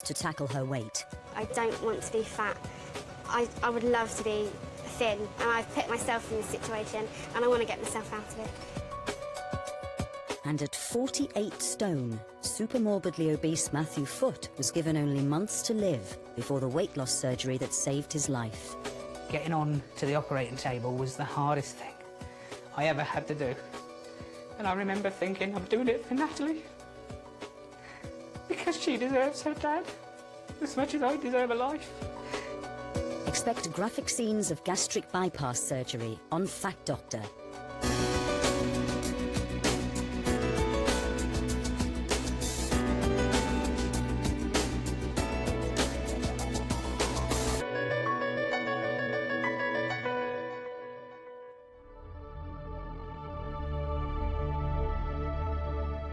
to tackle her weight. I don't want to be fat. I would love to be thin, and I've put myself in this situation, and I want to get myself out of it. And at 48 stone, supermorbidly obese Matthew Foote was given only months to live before the weight loss surgery that saved his life. Getting on to the operating table was the hardest thing I ever had to do. And I remember thinking, I'm doing it for Natalie. Because she deserves her dad as much as I deserve a life. Expect graphic scenes of gastric bypass surgery on Fat Doctor.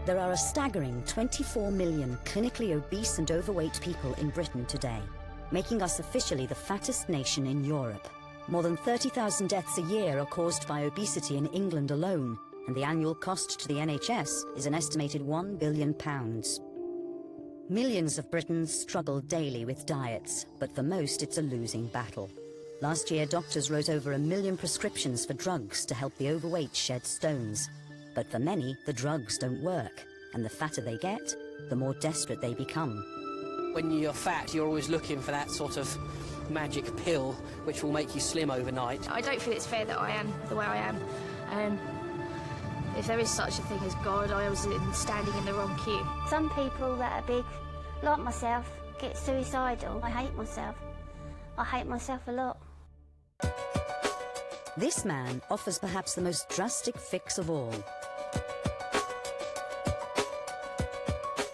There are a staggering 24 million clinically obese and overweight people in Britain today, making us officially the fattest nation in Europe. More than 30,000 deaths a year are caused by obesity in England alone, and the annual cost to the NHS is an estimated £1 billion. Millions of Britons struggle daily with diets, but for most it's a losing battle. Last year, doctors wrote over 1 million prescriptions for drugs to help the overweight shed stones. But for many, the drugs don't work, and the fatter they get, the more desperate they become. When you're fat, you're always looking for that sort of magic pill which will make you slim overnight. I don't feel it's fair that I am the way I am. If there is such a thing as God, I was standing in the wrong queue. Some people that are big, like myself, get suicidal. I hate myself. I hate myself a lot. This man offers perhaps the most drastic fix of all.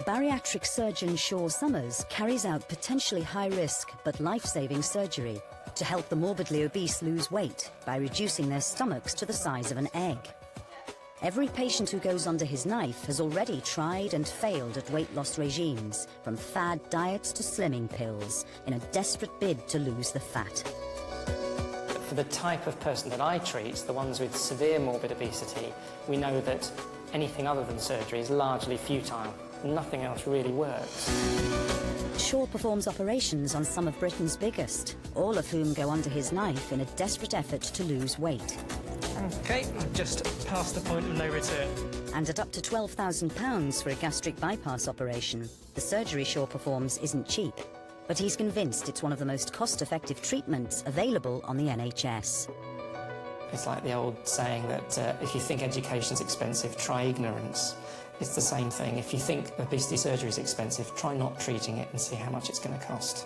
Bariatric surgeon Shaw Summers carries out potentially high-risk but life-saving surgery to help the morbidly obese lose weight by reducing their stomachs to the size of an egg. Every patient who goes under his knife has already tried and failed at weight loss regimes, from fad diets to slimming pills, in a desperate bid to lose the fat. For the type of person that I treat, the ones with severe morbid obesity, we know that anything other than surgery is largely futile. Nothing else really works. Shaw performs operations on some of Britain's biggest, all of whom go under his knife in a desperate effort to lose weight. OK, I've just passed the point of no return. And at up to £12,000 for a gastric bypass operation, the surgery Shaw performs isn't cheap. But he's convinced it's one of the most cost-effective treatments available on the NHS. It's like the old saying that if you think education's expensive, try ignorance. It's the same thing. If you think obesity surgery is expensive, try not treating it and see how much it's going to cost.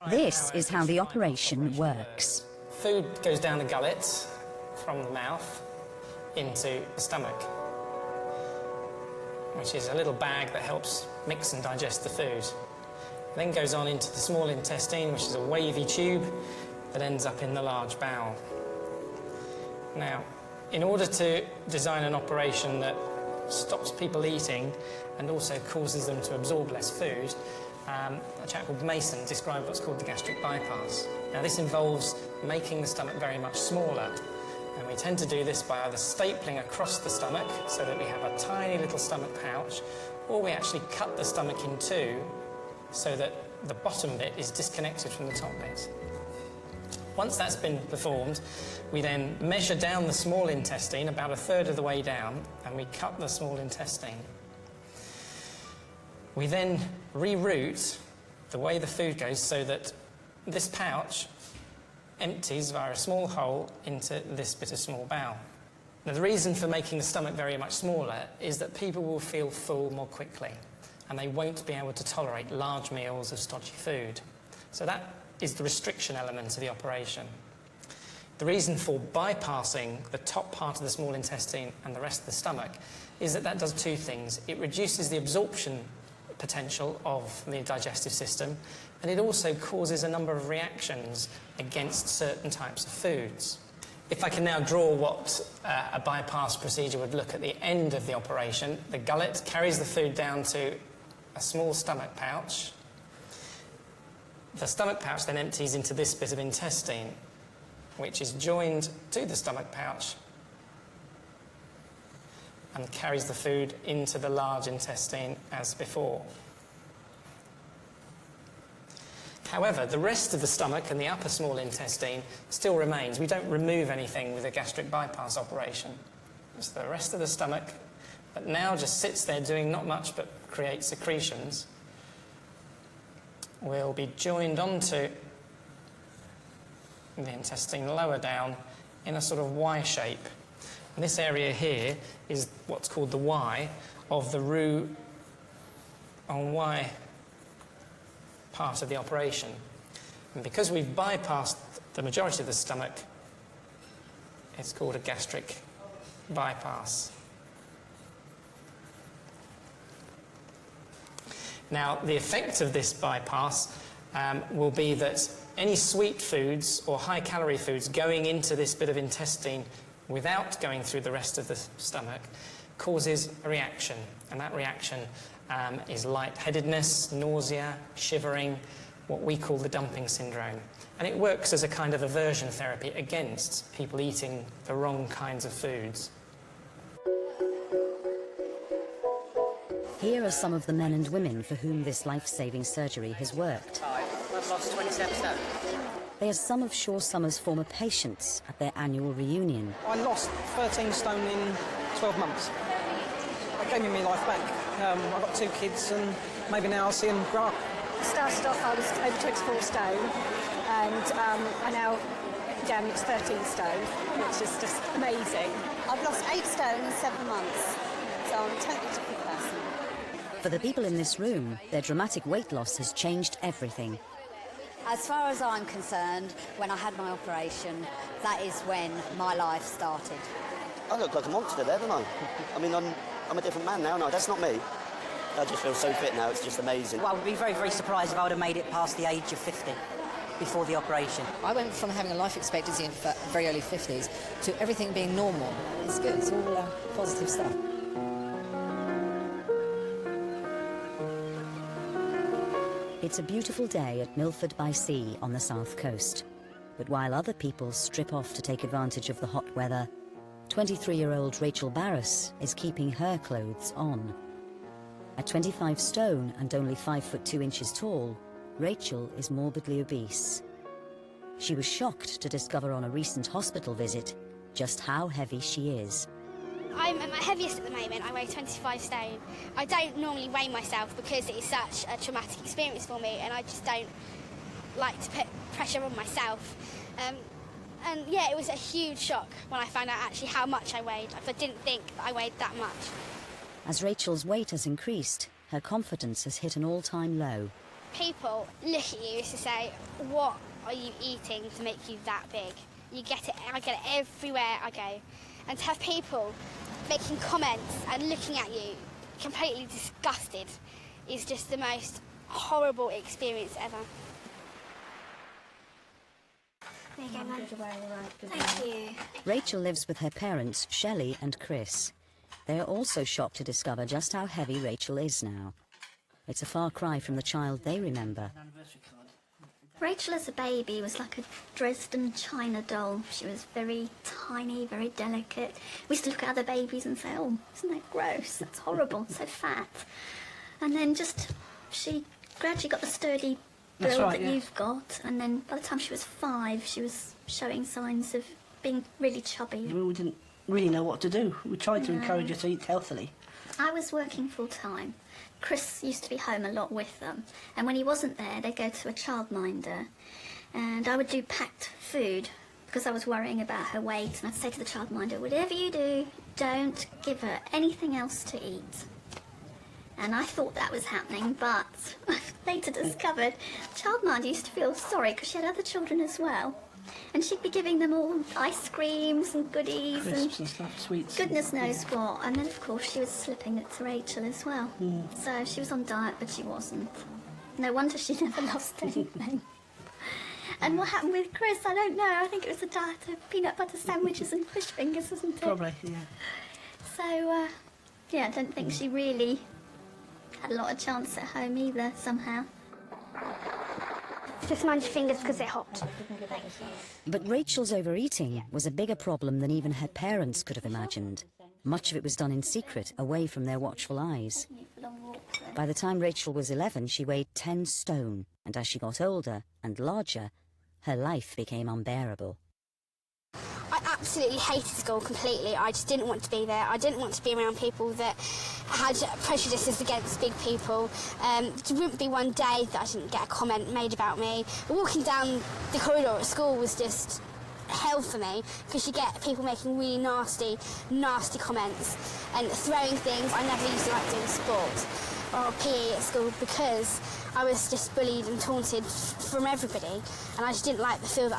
This is how the operation works. Food goes down the gullet from the mouth into the stomach, which is a little bag that helps mix and digest the food. Then goes on into the small intestine, which is a wavy tube that ends up in the large bowel. Now, in order to design an operation that stops people eating and also causes them to absorb less food, a chap called Mason described what's called the gastric bypass. Now, this involves making the stomach very much smaller, and we tend to do this by either stapling across the stomach so that we have a tiny little stomach pouch, or we actually cut the stomach in two so that the bottom bit is disconnected from the top bit. Once that's been performed, we then measure down the small intestine about 1/3 of the way down, and we cut the small intestine. We then reroute the way the food goes so that this pouch empties via a small hole into this bit of small bowel. Now, the reason for making the stomach very much smaller is that people will feel full more quickly, and they won't be able to tolerate large meals of stodgy food. So that is the restriction element of the operation. The reason for bypassing the top part of the small intestine and the rest of the stomach is that that does two things. It reduces the absorption potential of the digestive system, and it also causes a number of reactions against certain types of foods. If I can now draw what a bypass procedure would look at the end of the operation, the gullet carries the food down to a small stomach pouch. The stomach pouch then empties into this bit of intestine, which is joined to the stomach pouch and carries the food into the large intestine as before. However, the rest of the stomach and the upper small intestine still remains. We don't remove anything with a gastric bypass operation. It's the rest of the stomach that now just sits there doing not much but create secretions will be joined onto the intestine lower down in a sort of Y shape. And this area here is what's called the Y of the roux en Y part of the operation. And because we've bypassed the majority of the stomach, it's called a gastric bypass. Now, the effect of this bypass will be that any sweet foods or high-calorie foods going into this bit of intestine without going through the rest of the stomach causes a reaction, and that reaction is lightheadedness, nausea, shivering, what we call the dumping syndrome. And it works as a kind of aversion therapy against people eating the wrong kinds of foods. Here are some of the men and women for whom this life-saving surgery has worked. I've lost 27 stone. They are some of Shaw Summers' former patients at their annual reunion. I lost 13 stone in 12 months. That gave me my life back. I've got 2 kids and maybe now I'll see them grow up. Started off, I was over 24 stone, and I now down to 13 stone, which is just amazing. I've lost 8 stone in 7 months, so I'm a totally different person. For the people in this room, their dramatic weight loss has changed everything. As far as I'm concerned, when I had my operation, that is when my life started. I look like a monster there, don't I? I mean, I'm a different man now, no, that's not me. I just feel so fit now, it's just amazing. Well, I would be very, very surprised if I would have made it past the age of 50 before the operation. I went from having a life expectancy in very early 50s to everything being normal. It's good, it's all positive stuff. It's a beautiful day at Milford by Sea on the south coast. But while other people strip off to take advantage of the hot weather, 23-year-old Rachel Barris is keeping her clothes on. At 25 stone and only 5 foot 2 inches tall, Rachel is morbidly obese. She was shocked to discover on a recent hospital visit just how heavy she is. I'm at my heaviest at the moment. I weigh 25 stone. I don't normally weigh myself because it is such a traumatic experience for me, and I just don't like to put pressure on myself. And yeah, it was a huge shock when I found out actually how much I weighed. I didn't think that I weighed that much. As Rachel's weight has increased, her confidence has hit an all-time low. People look at you to say, what are you eating to make you that big? You get it, I get it everywhere I go. And to have people making comments and looking at you completely disgusted is just the most horrible experience ever. There you go, Mum. Thank you. Rachel lives with her parents, Shelley and Chris. They are also shocked to discover just how heavy Rachel is now. It's a far cry from the child they remember. Rachel as a baby was like a Dresden china doll. She was very tiny, very delicate. We used to look at other babies and say, oh, isn't that gross? That's horrible, so fat. And then she gradually got the sturdy build that you've got. And then by the time she was 5, she was showing signs of being really chubby. We didn't really know what to do. We tried to encourage her to eat healthily. I was working full time. Chris used to be home a lot with them, and when he wasn't there, they'd go to a childminder, and I would do packed food because I was worrying about her weight, and I'd say to the childminder, whatever you do, don't give her anything else to eat. And I thought that was happening, but I later discovered childminder used to feel sorry because she had other children as well. And she'd be giving them all ice creams and goodies Crisps and stuff, sweets. Goodness knows what. And then, of course, she was slipping it to Rachel as well. So she was on diet, but she wasn't. No wonder she never lost anything. And what happened with Chris, I don't know. I think it was a diet of peanut butter sandwiches and fish fingers, wasn't it? Probably, yeah. So, yeah, I don't think she really had a lot of chance at home either, somehow. Just mind your fingers because they're hot. But Rachel's overeating was a bigger problem than even her parents could have imagined. Much of it was done in secret, away from their watchful eyes. By the time Rachel was 11, she weighed 10 stone. and as she got older and larger, her life became unbearable. I absolutely hated school completely. I just didn't want to be there. I didn't want to be around people that had prejudices against big people. There wouldn't be one day that I didn't get a comment made about me. Walking down the corridor at school was just hell for me, because you get people making really nasty comments and throwing things. I never used to like doing sport or PE at school because I was just bullied and taunted from everybody, and I just didn't like to feel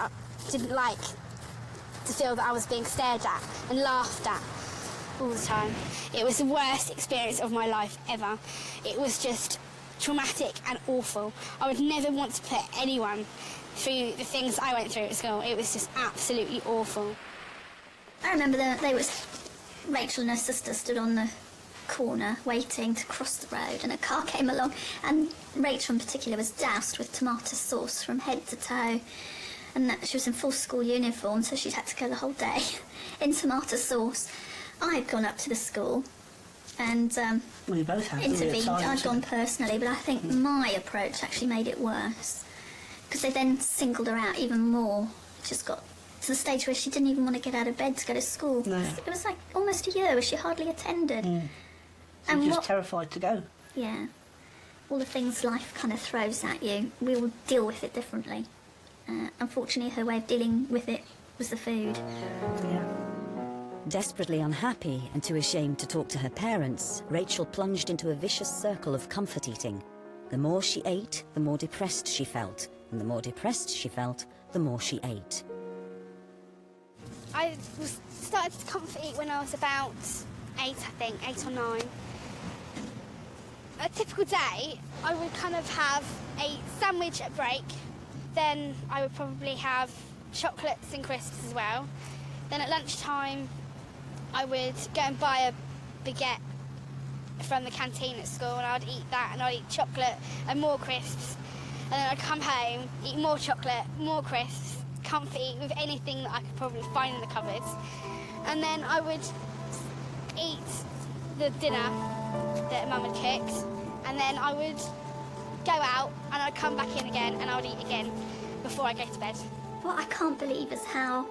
that I was being stared at and laughed at all the time. It was the worst experience of my life ever. It was just traumatic and awful. I would never want to put anyone through the things I went through at school. It was just absolutely awful. I remember Rachel and her sister stood on the corner waiting to cross the road, and a car came along, and Rachel in particular was doused with tomato sauce from head to toe, and she was in full school uniform, so she'd had to go the whole day in tomato sauce. I'd gone up to the school and we both had intervened. I'd gone personally, but I think my approach actually made it worse, because they then singled her out even more. Just got to the stage where she didn't even want to get out of bed to go to school. No. It was like almost a year where she hardly attended. And just terrified to go. Yeah. All the things life kind of throws at you, we will deal with it differently. Unfortunately, her way of dealing with it was the food. Yeah. Desperately unhappy and too ashamed to talk to her parents, Rachel plunged into a vicious circle of comfort eating. The more she ate, the more depressed she felt, and the more depressed she felt, the more she ate. I started to comfort eat when I was about 8 or 9. A typical day, I would kind of have a sandwich at break, then I would probably have chocolates and crisps as well. Then at lunchtime, I would go and buy a baguette from the canteen at school, and I'd eat that, and I'd eat chocolate and more crisps. And then I'd come home, eat more chocolate, more crisps, comfort eat with anything that I could probably find in the cupboards. And then I would eat the dinner that Mum had cooked, and then I would go out and I'd come back in again and I would eat again before I go to bed. What I can't believe is how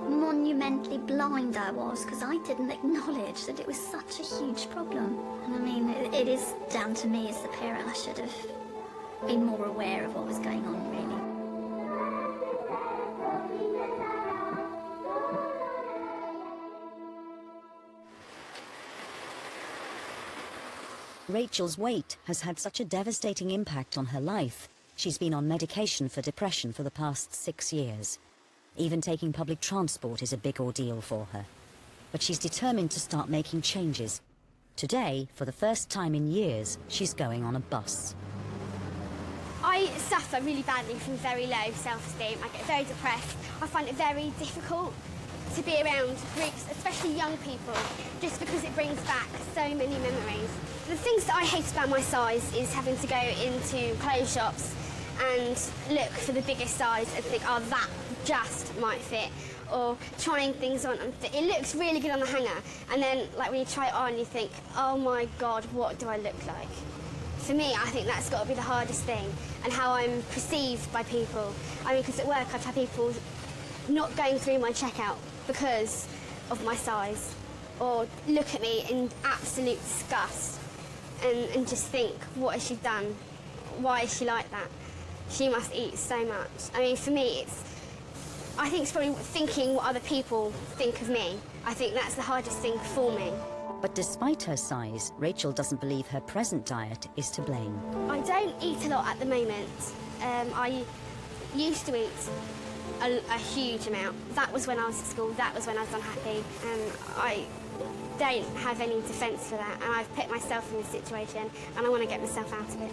monumentally blind I was, because I didn't acknowledge that it was such a huge problem. And I mean, it is down to me as the parent. I should have been more aware of what was going on, really. Rachel's weight has had such a devastating impact on her life. She's been on medication for depression for the past 6 years. Even taking public transport is a big ordeal for her. But she's determined to start making changes. Today, for the first time in years, she's going on a bus. I suffer really badly from very low self-esteem. I get very depressed. I find it very difficult to be around groups, especially young people, just because it brings back so many memories. The things that I hate about my size is having to go into clothes shops and look for the biggest size and think, oh, that just might fit. Or trying things on and it looks really good on the hanger, and then like when you try it on you think, oh my God, what do I look like? For me, I think that's got to be the hardest thing, and how I'm perceived by people. I mean, because at work I've had people not going through my checkout because of my size, or look at me in absolute disgust and just think, what has she done? Why is she like that? She must eat so much. I mean, for me, I think it's probably thinking what other people think of me. I think that's the hardest thing for me. But despite her size, Rachel doesn't believe her present diet is to blame. I don't eat a lot at the moment. I used to eat a huge amount. That was when I was at school, that was when I was unhappy, and I don't have any defence for that, and I've put myself in this situation and I want to get myself out of it.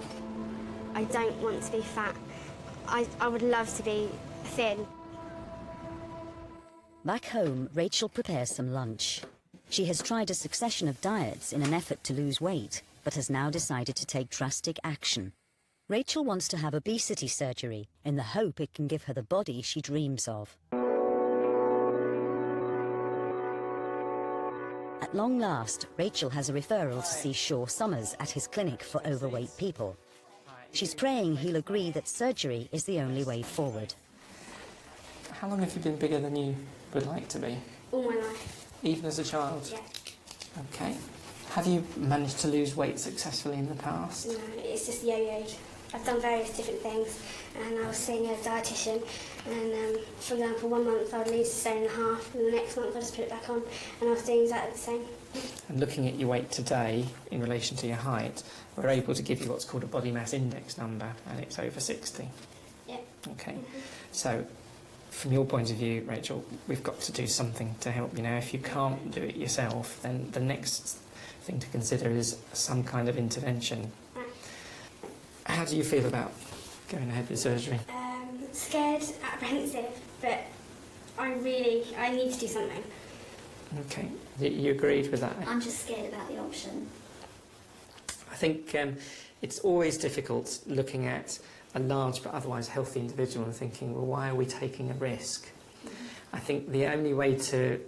I don't want to be fat. I would love to be thin. Back home, Rachel prepares some lunch. She has tried a succession of diets in an effort to lose weight, but has now decided to take drastic action. Rachel wants to have obesity surgery in the hope it can give her the body she dreams of. At long last, Rachel has a referral to see Shaw Summers at his clinic for overweight people. She's praying he'll agree that surgery is the only way forward. How long have you been bigger than you would like to be? All my life. Even as a child? Yeah. Okay. Have you managed to lose weight successfully in the past? No, it's just yo-yoed. I've done various different things, and I was seeing a dietitian, and for example, 1 month I would lose 1.5 stones, and the next month I just put it back on, and I was doing exactly the same. And looking at your weight today in relation to your height, we're able to give you what's called a body mass index number, and it's over 60. Yeah. Okay. So, from your point of view, Rachel, we've got to do something to help. You know, if you can't do it yourself, then the next thing to consider is some kind of intervention. How do you feel about going ahead with surgery? Scared, apprehensive, but I need to do something. Okay. You agreed with that? I'm just scared about the option. I think it's always difficult looking at a large but otherwise healthy individual and thinking, well, why are we taking a risk? I think the only way to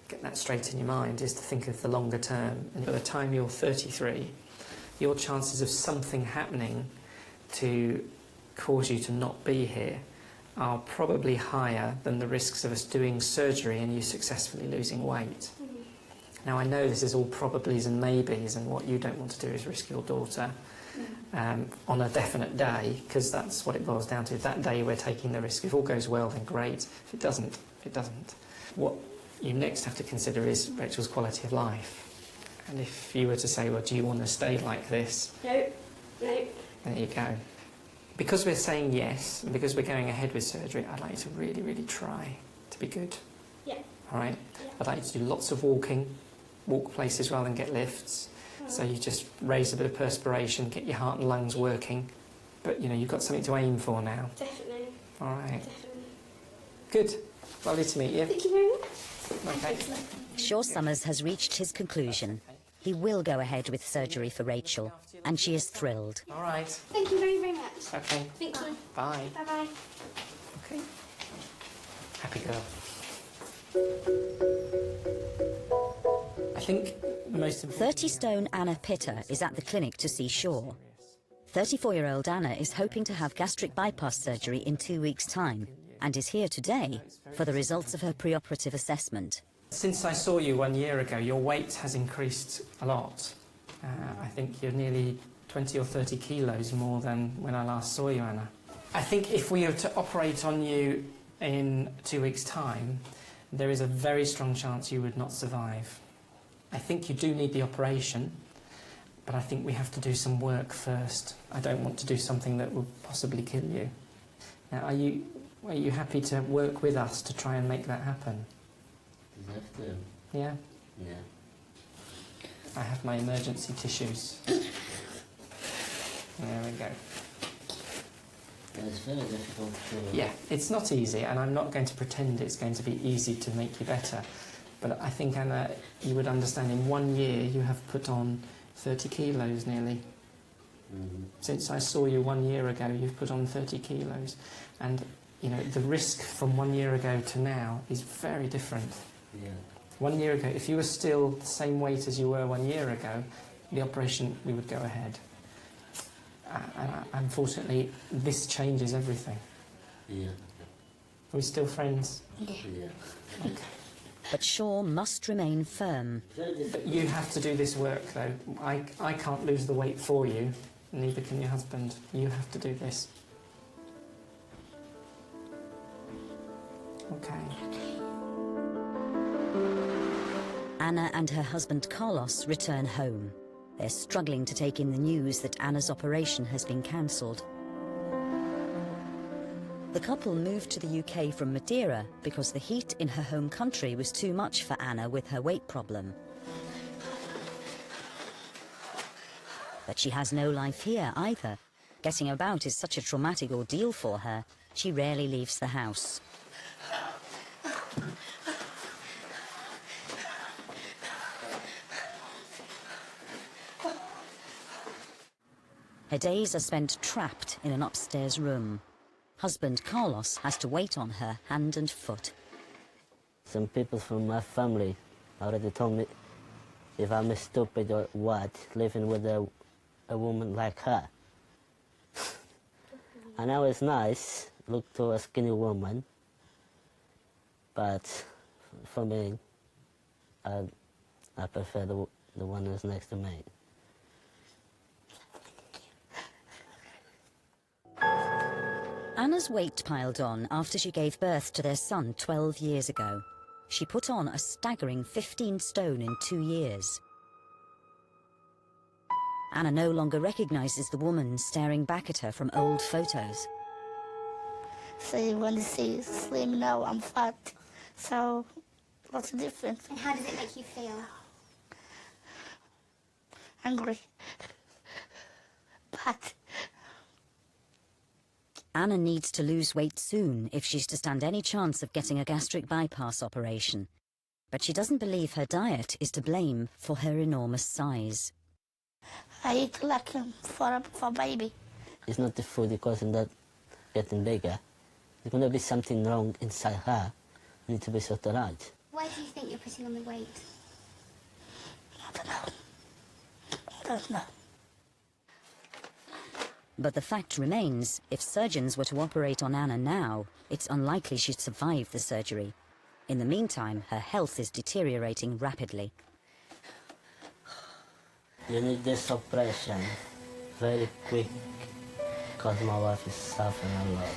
get that straight in your mind is to think of the longer term. And by the time you're 33, your chances of something happening to cause you to not be here are probably higher than the risks of us doing surgery and you successfully losing weight. Now, I know this is all probablys and maybes, and what you don't want to do is risk your daughter on a definite day, because that's what it boils down to. That day we're taking the risk. If all goes well, then great. If it doesn't, it doesn't. What you next have to consider is Rachel's quality of life. And if you were to say, well, do you want to stay like this? No. No. There you go. Because we're saying yes, and because we're going ahead with surgery, I'd like you to really, really try to be good. Yeah. All right? Yeah. I'd like you to do lots of walking, walk places rather than get lifts. So you just raise a bit of perspiration, get your heart and lungs working. But, you know, you've got something to aim for now. Definitely. All right. Definitely. Good. Lovely to meet you. Thank you very much. Okay. Shaw Summers has reached his conclusion. He will go ahead with surgery for Rachel, and she is thrilled. All right. Thank you very, very much. Okay. Thank you. Bye. Bye-bye. Okay. Happy girl. I think the most important... 30-stone Anna Pitter is at the clinic to see Shaw. 34-year-old Anna is hoping to have gastric bypass surgery in 2 weeks' time and is here today for the results of her preoperative assessment. Since I saw you 1 year ago, your weight has increased a lot. I think you're nearly 20 or 30 kilos more than when I last saw you, Anna. I think if we were to operate on you in 2 weeks' time, there is a very strong chance you would not survive. I think you do need the operation, but I think we have to do some work first. I don't want to do something that will possibly kill you. Now, are you happy to work with us to try and make that happen? You have to. Yeah? Yeah. I have my emergency tissues. There we go. It's very difficult to... Yeah, it's not easy, and I'm not going to pretend it's going to be easy to make you better. But I think, Anna, you would understand in 1 year you have put on 30 kilos nearly. Since I saw you 1 year ago, you've put on 30 kilos. And, you know, the risk from 1 year ago to now is very different. Yeah. 1 year ago, if you were still the same weight as you were 1 year ago, the operation, we would go ahead. Unfortunately, this changes everything. Yeah. Are we still friends? Yeah. Okay. But Shaw must remain firm. But you have to do this work, though. I can't lose the weight for you, neither can your husband. You have to do this. Okay. Anna and her husband Carlos return home. They're struggling to take in the news that Anna's operation has been cancelled. The couple moved to the UK from Madeira because the heat in her home country was too much for Anna with her weight problem. But she has no life here either. Getting about is such a traumatic ordeal for her, she rarely leaves the house. Her days are spent trapped in an upstairs room. Husband Carlos has to wait on her hand and foot. Some people from my family already told me if I'm stupid or what, living with a woman like her. I know it's nice, look to a skinny woman, but for me, I prefer the one who's next to me. Anna's weight piled on after she gave birth to their son 12 years ago. She put on a staggering 15 stone in 2 years. Anna no longer recognises the woman staring back at her from old photos. So when you see slim now, I'm fat. So what's the difference? And how does it make you feel? Angry. But Anna needs to lose weight soon if she's to stand any chance of getting a gastric bypass operation. But she doesn't believe her diet is to blame for her enormous size. I eat like for baby. It's not the food causing that getting bigger. There's going to be something wrong inside her. Need to be sorted out. Why do you think you're putting on the weight? I don't know. But the fact remains, if surgeons were to operate on Anna now, it's unlikely she'd survive the surgery. In the meantime, her health is deteriorating rapidly. You need this operation very quick, because my wife is suffering a lot.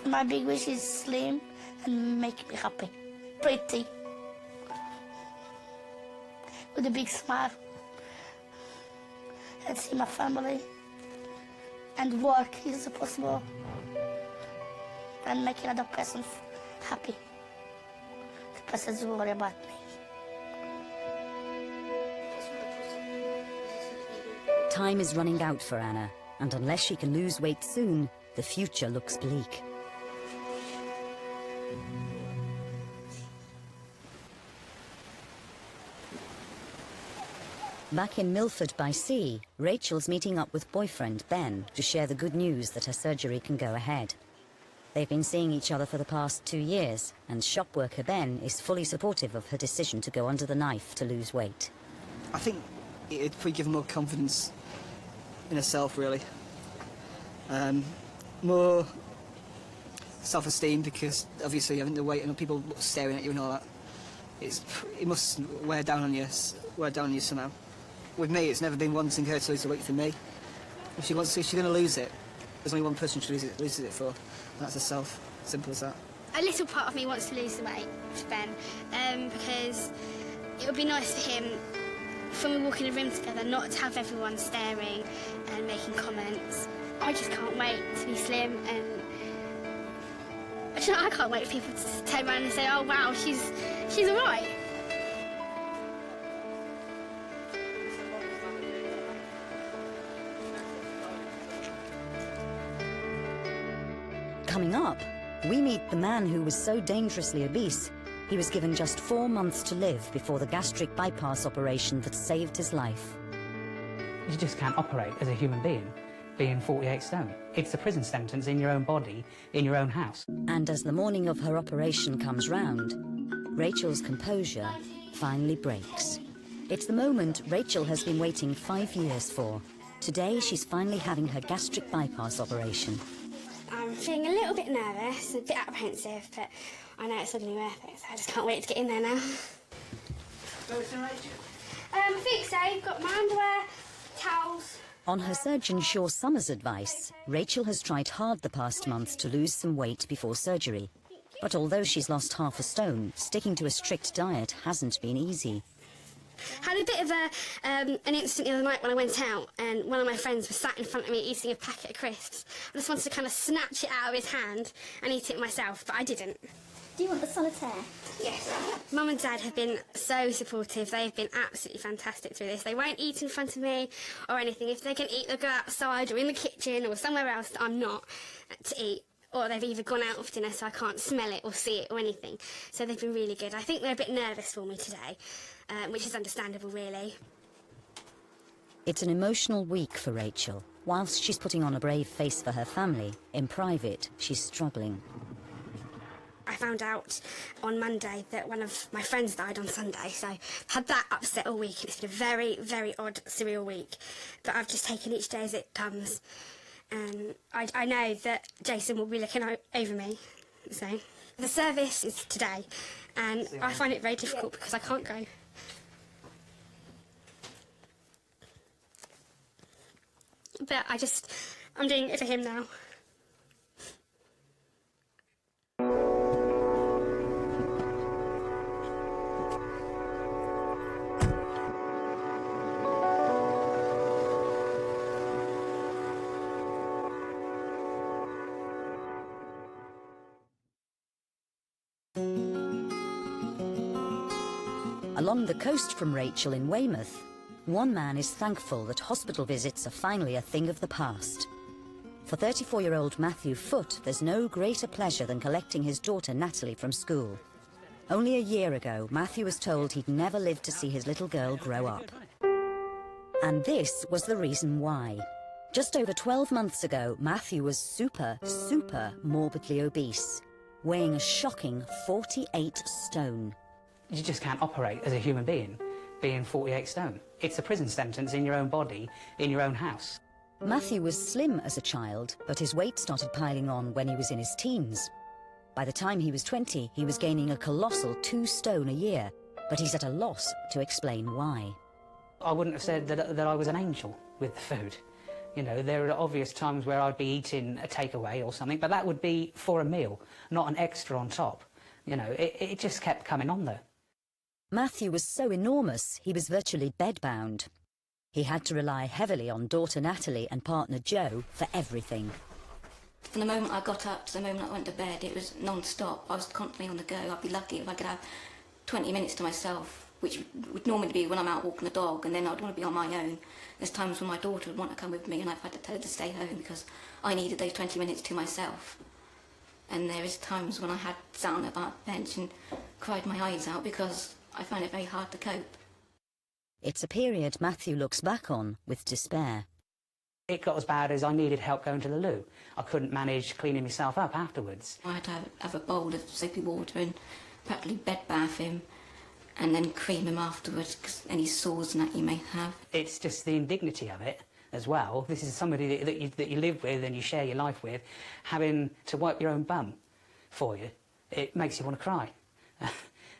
My big wish is slim and make me happy. Pretty. With a big smile. And see my family. And work is possible. And make another person happy. The person who worry about me. Time is running out for Anna, and unless she can lose weight soon, the future looks bleak. Back in Milford by Sea, Rachel's meeting up with boyfriend Ben to share the good news that her surgery can go ahead. They've been seeing each other for the past 2 years, and shop worker Ben is fully supportive of her decision to go under the knife to lose weight. I think it'd probably give her more confidence in herself, really. More self-esteem, because obviously having the weight and people staring at you and all that, it must wear down on you somehow. With me, it's never been wanting her to lose the weight for me. If she's going to lose it, there's only one person she loses it for, and that's herself. Simple as that. A little part of me wants to lose the weight for Ben, because it would be nice for him, when we walk in a room together, not to have everyone staring and making comments. I just can't wait to be slim, and I can't wait for people to turn around and say, oh wow, she's all right. Coming up, we meet the man who was so dangerously obese, he was given just 4 months to live before the gastric bypass operation that saved his life. You just can't operate as a human being 48 stone. It's a prison sentence in your own body, in your own house. And as the morning of her operation comes round, Rachel's composure finally breaks. It's the moment Rachel has been waiting 5 years for. Today, she's finally having her gastric bypass operation. I'm feeling a little bit nervous, a bit apprehensive, but I know it's suddenly worth it, so I just can't wait to get in there now. I think so. I've got my underwear, towels. On her surgeon Shaw Summers' advice, Rachel has tried hard the past months to lose some weight before surgery. But although she's lost half a stone, sticking to a strict diet hasn't been easy. Had a bit of an incident the other night when I went out, and one of my friends was sat in front of me eating a packet of crisps. I just wanted to kind of snatch it out of his hand and eat it myself, but I didn't. Do you want the solitaire? Yes. Mum and Dad have been so supportive. They've been absolutely fantastic through this. They won't eat in front of me or anything. If they can eat, they'll go outside or in the kitchen or somewhere else that I'm not to eat. Or they've either gone out for dinner so I can't smell it or see it or anything. So they've been really good. I think they're a bit nervous for me today, which is understandable, really. It's an emotional week for Rachel. Whilst she's putting on a brave face for her family, in private, she's struggling. I I found out on Monday that one of my friends died on Sunday, so I've had that upset all week. It's been a very, very odd, surreal week, but I've just taken each day as it comes. And I know that Jason will be looking over me, so... The service is today, and I find it very difficult because I can't go. But I'm doing it for him now. Along the coast from Rachel in Weymouth, one man is thankful that hospital visits are finally a thing of the past. For 34-year-old Matthew Foote, there's no greater pleasure than collecting his daughter Natalie from school. Only a year ago, Matthew was told he'd never live to see his little girl grow up. And this was the reason why. Just over 12 months ago, Matthew was super morbidly obese, weighing a shocking 48 stone. You just can't operate as a human being, being 48 stone. It's a prison sentence in your own body, in your own house. Matthew was slim as a child, but his weight started piling on when he was in his teens. By the time he was 20, he was gaining a colossal 2 stone a year, but he's at a loss to explain why. I wouldn't have said that I was an angel with the food. You know, there are obvious times where I'd be eating a takeaway or something, but that would be for a meal, not an extra on top. You know, it just kept coming on there. Matthew was so enormous, he was virtually bedbound. He had to rely heavily on daughter Natalie and partner Joe for everything. From the moment I got up to the moment I went to bed, it was non-stop. I was constantly on the go. I'd be lucky if I could have 20 minutes to myself, which would normally be when I'm out walking the dog, and then I'd want to be on my own. There's times when my daughter would want to come with me, and I've had to tell her to stay home because I needed those 20 minutes to myself. And there is times when I had sat on a park bench and cried my eyes out because I found it very hard to cope. It's a period Matthew looks back on with despair. It got as bad as I needed help going to the loo. I couldn't manage cleaning myself up afterwards. I had to have a bowl of soapy water and practically bed bath him and then cream him afterwards because any sores and that you may have. It's just the indignity of it as well. This is somebody that you live with and you share your life with, having to wipe your own bum for you. It makes you want to cry.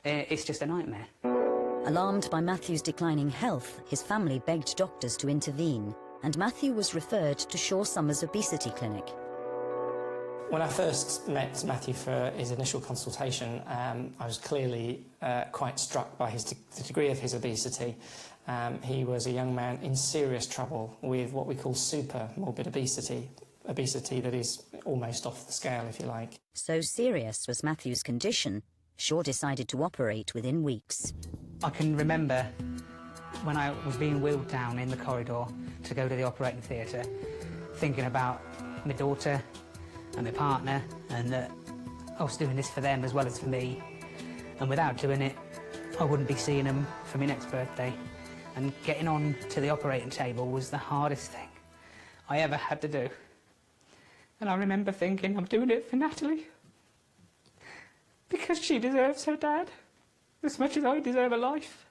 It's just a nightmare. Alarmed by Matthew's declining health, his family begged doctors to intervene, and Matthew was referred to Shaw Summers Obesity Clinic. When I first met Matthew for his initial consultation, I was clearly quite struck by the degree of his obesity. He was a young man in serious trouble with what we call super morbid obesity, obesity that is almost off the scale, if you like. So serious was Matthew's condition, Shaw decided to operate within weeks. I can remember when I was being wheeled down in the corridor to go to the operating theatre, thinking about my daughter and my partner, and that I was doing this for them as well as for me. And without doing it, I wouldn't be seeing them for my next birthday. And getting on to the operating table was the hardest thing I ever had to do. And I remember thinking, I'm doing it for Natalie. Because she deserves her dad as much as I deserve a life.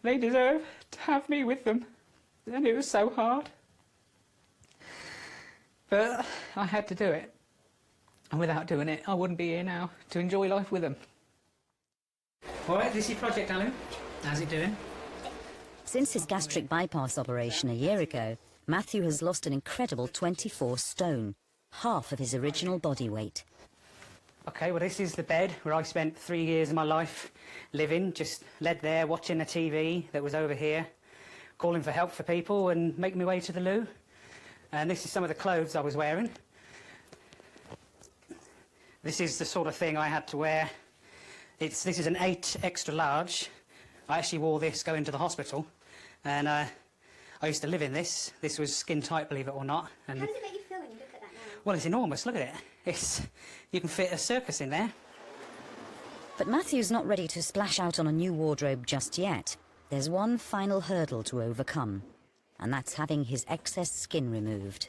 They deserve to have me with them. And it was so hard. But I had to do it. And without doing it, I wouldn't be here now to enjoy life with them. All right, this is your project, Alan. How's it doing? Since his gastric bypass operation a year ago, Matthew has lost an incredible 24 stone, half of his original body weight. OK, well, this is the bed where I spent 3 years of my life living, just led there, watching a TV that was over here, calling for help for people and making my way to the loo. And this is some of the clothes I was wearing. This is the sort of thing I had to wear. This is an 8 extra large. I actually wore this going to the hospital. And I used to live in this. This was skin tight, believe it or not. And how does it make you feel when you look at that now? Well, it's enormous, look at it. You can fit a circus in there. But Matthew's not ready to splash out on a new wardrobe just yet. There's one final hurdle to overcome, and that's having his excess skin removed.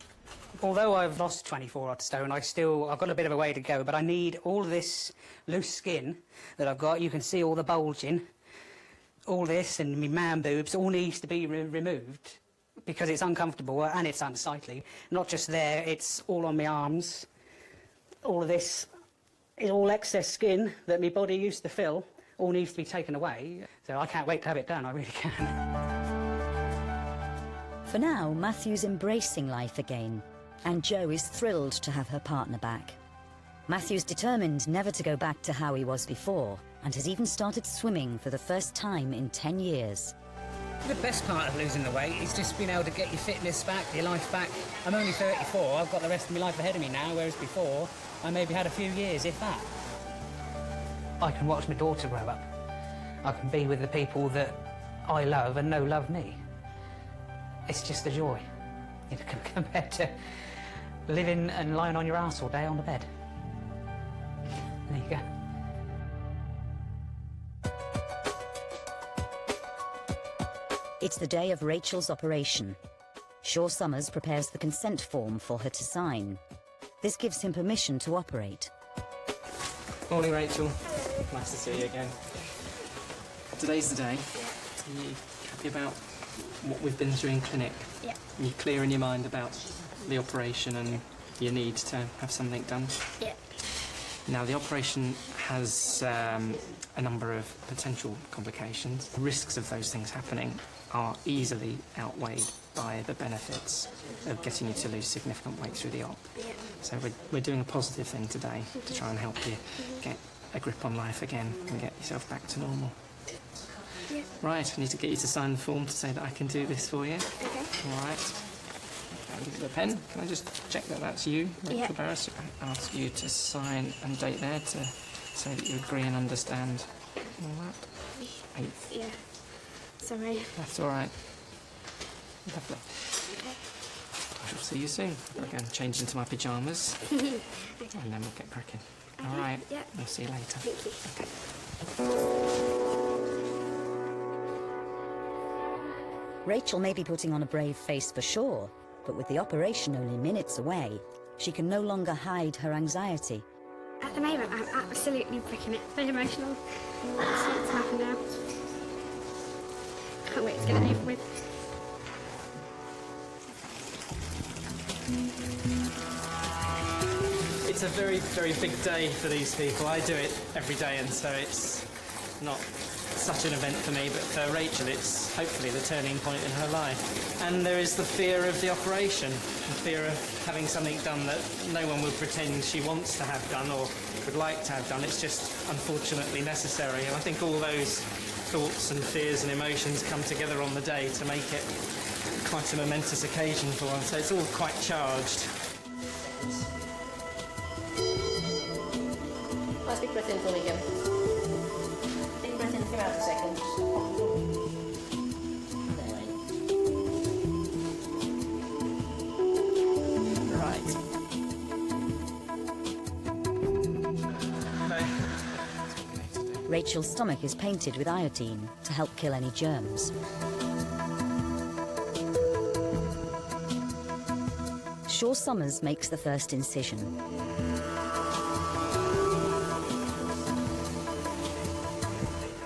Although I've lost 24 odd stone, I've got a bit of a way to go, but I need all this loose skin that I've got. You can see all the bulging. All this and my man boobs all needs to be removed because it's uncomfortable and it's unsightly. Not just there, it's all on my arms. All of this is all excess skin that my body used to fill. All needs to be taken away. So I can't wait to have it done, I really can. For now, Matthew's embracing life again, and Jo is thrilled to have her partner back. Matthew's determined never to go back to how he was before, and has even started swimming for the first time in 10 years. The best part of losing the weight is just being able to get your fitness back, your life back. I'm only 34, I've got the rest of my life ahead of me now, whereas before I maybe had a few years, if that. I can watch my daughter grow up. I can be with the people that I love and know love me. It's just a joy, you know, compared to living and lying on your arse all day on the bed. There you go. It's the day of Rachel's operation. Shaw Summers prepares the consent form for her to sign. This gives him permission to operate. Morning, Rachel. Nice to see you again. Today's the day. Are you happy about what we've been through in clinic? Yeah. Are you clear in your mind about the operation and your need to have something done? Yeah. Now, the operation has a number of potential complications. The risks of those things happening are easily outweighed by the benefits of getting you to lose significant weight through the op. Yeah. So we're doing a positive thing today to try and help you get a grip on life again and get yourself back to normal. Yeah. Right, I need to get you to sign the form to say that I can do this for you. Okay. All right. I'll give you the pen. Can I just check that that's you, Rachel Yeah. Barris? I'll ask you to sign and date there to say that you agree and understand all that. 8th. Yeah. Sorry. That's all right. Lovely. Okay. I shall see you soon. I'm going to change into my pyjamas and then we'll get cracking. All right. Yeah. We'll see you later. Thank you. Rachel may be putting on a brave face for sure, but with the operation only minutes away, she can no longer hide her anxiety. At the moment, I'm absolutely bricking it. Very emotional. Let's see what's happened now. Can't wait to get it over with. It's a very, very big day for these people. I do it every day, and so it's not such an event for me, but for Rachel it's hopefully the turning point in her life. And there is the fear of the operation, the fear of having something done that no one would pretend she wants to have done or would like to have done. It's just unfortunately necessary, and I think all those thoughts and fears and emotions come together on the day to make it quite a momentous occasion for one, so it's all quite charged. Nice big breath in for me again. Big breath in, come out a second. Right. Rachel's stomach is painted with iodine to help kill any germs. Shaw Summers makes the first incision.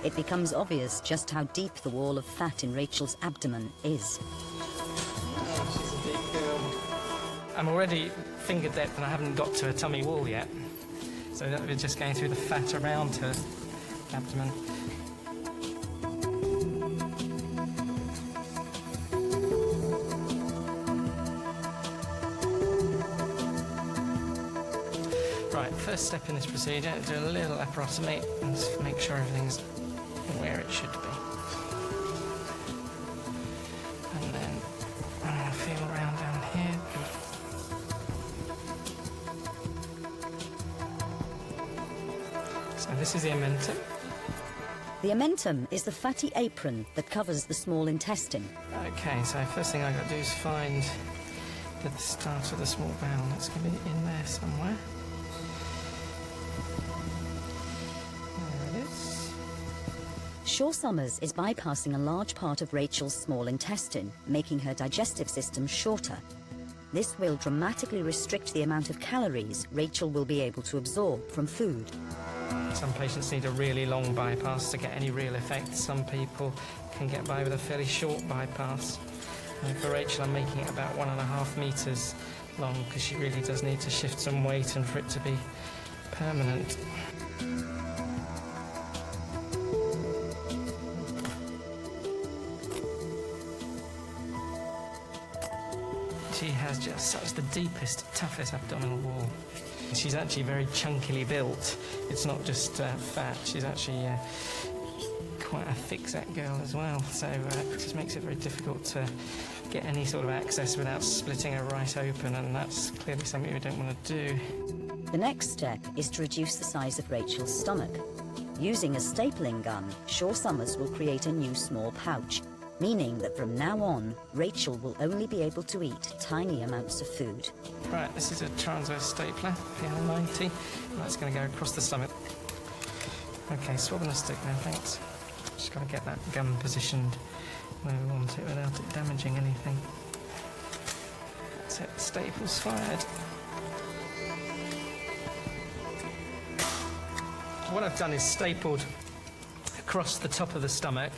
It becomes obvious just how deep the wall of fat in Rachel's abdomen is. Oh, she's a big girl. I'm already finger depth and I haven't got to her tummy wall yet. So we're just going through the fat around her abdomen. Right, first step in this procedure, do a little laparotomy and just make sure everything's where it should be. And then I'm going to feel around down here. So this is the omentum. The omentum is the fatty apron that covers the small intestine. Okay, so first thing I've got to do is find the start of the small bowel. That's going to be in there somewhere. There it is. Shaw Summers is bypassing a large part of Rachel's small intestine, making her digestive system shorter. This will dramatically restrict the amount of calories Rachel will be able to absorb from food. Some patients need a really long bypass to get any real effect. Some people can get by with a fairly short bypass. And for Rachel, I'm making it about 1.5 metres long because she really does need to shift some weight and for it to be permanent. She has just such the deepest, toughest abdominal wall. She's actually very chunkily built. It's not just fat, she's actually quite a thick-set girl as well, so it just makes it very difficult to get any sort of access without splitting her right open, and that's clearly something we don't want to do. The next step is to reduce the size of Rachel's stomach. Using a stapling gun, Shaw Summers will create a new small pouch, meaning that from now on, Rachel will only be able to eat tiny amounts of food. Right, this is a transverse stapler, PL90, and that's going to go across the stomach. OK, swab on the stick now, thanks. Just got to get that gun positioned where we want it without it damaging anything. That's it, staples fired. What I've done is stapled across the top of the stomach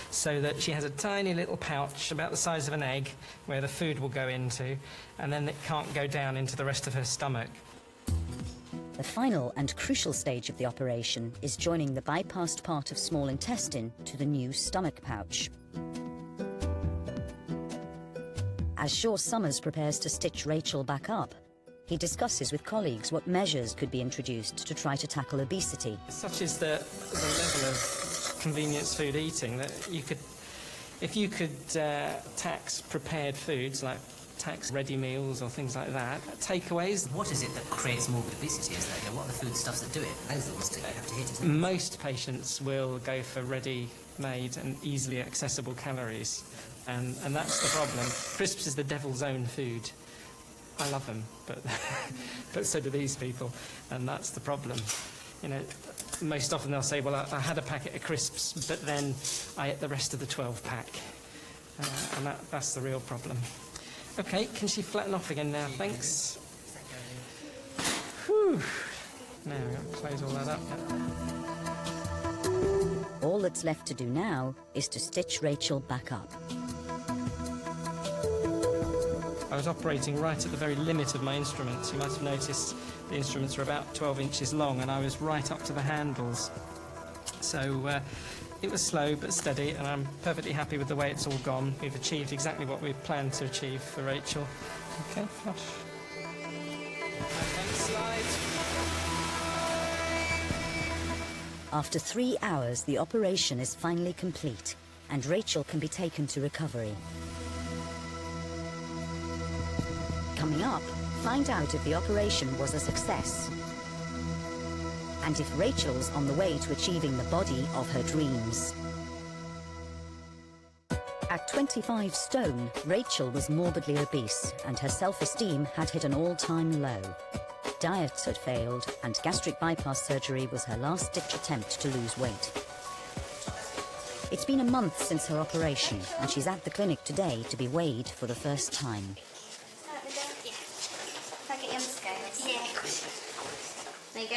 so that she has a tiny little pouch about the size of an egg where the food will go into, and then it can't go down into the rest of her stomach. The final and crucial stage of the operation is joining the bypassed part of small intestine to the new stomach pouch. As Shaw Summers prepares to stitch Rachel back up, he discusses with colleagues what measures could be introduced to try to tackle obesity. Such is the level of convenience food eating that you could, if you could tax prepared foods like tax ready meals or things like that, takeaways. What is it that creates morbid obesity? Is that, what are the foodstuffs that do it? Those are the ones that you have to hit, isn't it? Most patients will go for ready-made and easily accessible calories, and that's the problem. Crisps is the devil's own food. I love them, but so do these people, and that's the problem. You know, most often they'll say, well, I had a packet of crisps, but then I ate the rest of the 12-pack, and that's the real problem. OK, can she flatten off again now? Thanks. Whew. Now we've got to close all that up. All that's left to do now is to stitch Rachel back up. I was operating right at the very limit of my instruments. You might have noticed the instruments are about 12 inches long, and I was right up to the handles. So it was slow but steady, and I'm perfectly happy with the way it's all gone. We've achieved exactly what we planned to achieve for Rachel. OK, flush. Next slide. After 3 hours, the operation is finally complete, and Rachel can be taken to recovery. Coming up, find out if the operation was a success, and if Rachel's on the way to achieving the body of her dreams. At 25 stone, Rachel was morbidly obese, and her self-esteem had hit an all-time low. Diet had failed, and gastric bypass surgery was her last-ditch attempt to lose weight. It's been a month since her operation, and she's at the clinic today to be weighed for the first time. Can I get you on the scale? Yeah, of course. There you go.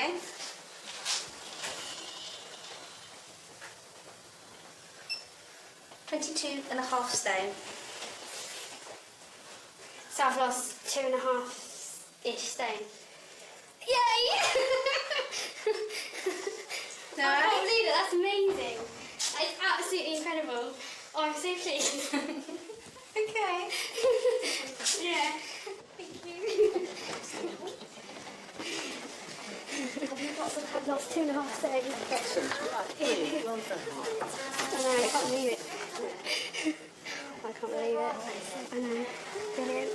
£22.5 stone. So I've lost 2.5-ish stone. Yay! No, I can't believe it. That's amazing. It's absolutely incredible. Oh, I'm so pleased. Okay. Yeah. Thank you. I've lost 2.5 stone. I know, I can't believe it. I can't believe it. I know. Brilliant.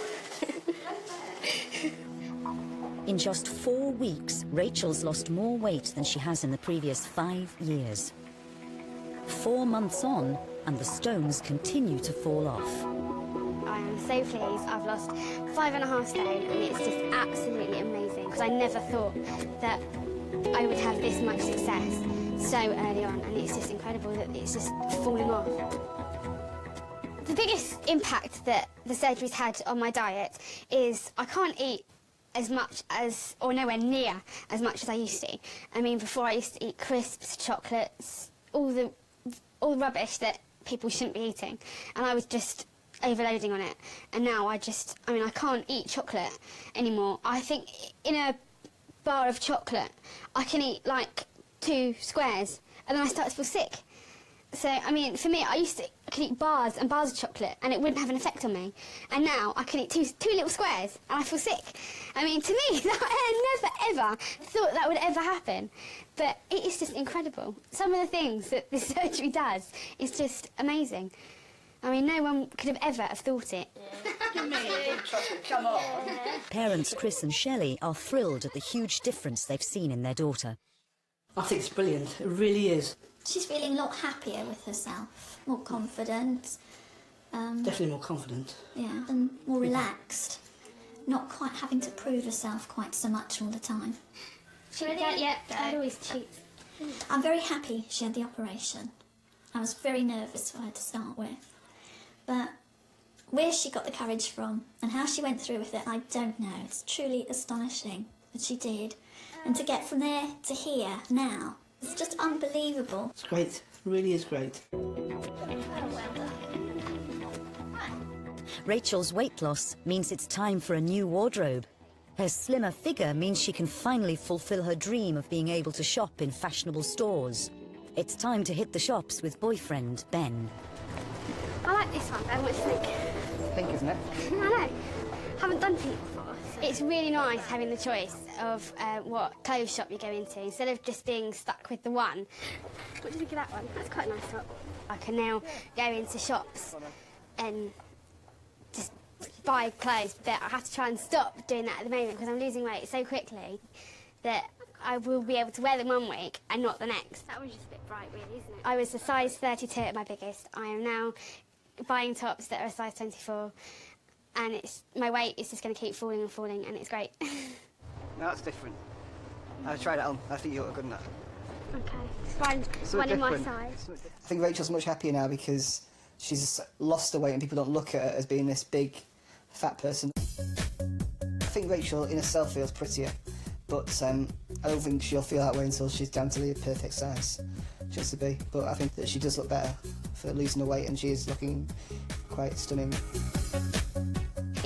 In just 4 weeks, Rachel's lost more weight than she has in the previous 5 years. 4 months on, and the stones continue to fall off. I am so pleased. I've lost 5.5 stone, and it's just absolutely amazing, because I never thought that I would have this much success so early on, and it's just incredible that it's just falling off. The The biggest impact that the surgery's had on my diet is I can't eat as much as, or nowhere near as much as I used to. I mean, before I used to eat crisps, chocolates, all the rubbish that people shouldn't be eating, and I was just overloading on it. And now I can't eat chocolate anymore. I think in a bar of chocolate, I can eat like 2 squares, and then I start to feel sick. So, I mean, for me, I could eat bars and bars of chocolate and it wouldn't have an effect on me. And now I can eat two little squares and I feel sick. I mean, to me, I never, ever thought that would ever happen. But it is just incredible. Some of the things that this surgery does is just amazing. I mean, no one could have ever have thought it. Come on. Parents Chris and Shelley are thrilled at the huge difference they've seen in their daughter. I think it's brilliant. It really is. She's feeling a lot happier with herself, more confident. Definitely more confident. Yeah, and more relaxed. Not quite having to prove herself quite so much all the time. Should we go? Yeah, I'd always cheat. I'm very happy she had the operation. I was very nervous for her to start with. But where she got the courage from and how she went through with it, I don't know. It's truly astonishing that she did. And to get from there to here, now, it's just unbelievable. It's great. It really is great. Rachel's weight loss means it's time for a new wardrobe. Her slimmer figure means she can finally fulfill her dream of being able to shop in fashionable stores. It's time to hit the shops with boyfriend, Ben. I like this one, Ben. What do you think? Pink, isn't it? I know. Haven't done pink before. It's really nice having the choice of what clothes shop you go into instead of just being stuck with the one. What do you think of that one? That's quite a nice top. I can now go into shops and just buy clothes, but I have to try and stop doing that at the moment because I'm losing weight so quickly that I will be able to wear them one week and not the next. That was just a bit bright, really, isn't it? I was a size 32 at my biggest. I am now buying tops that are a size 24. And my weight is just going to keep falling and falling, and it's great. No, that's different. I've tried it on. I think you look good in that. Okay, find one in my size. I think Rachel's much happier now because she's lost the weight and people don't look at her as being this big, fat person. I think Rachel in herself feels prettier, but I don't think she'll feel that way until she's down to the perfect size she wants to be. But I think that she does look better for losing the weight, and she is looking quite stunning.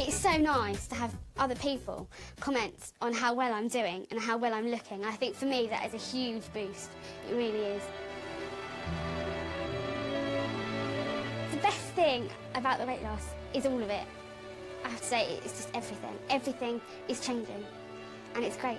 It's so nice to have other people comment on how well I'm doing and how well I'm looking. I think for me that is a huge boost. It really is. The best thing about the weight loss is all of it. I have to say, it's just everything. Everything is changing, and it's great.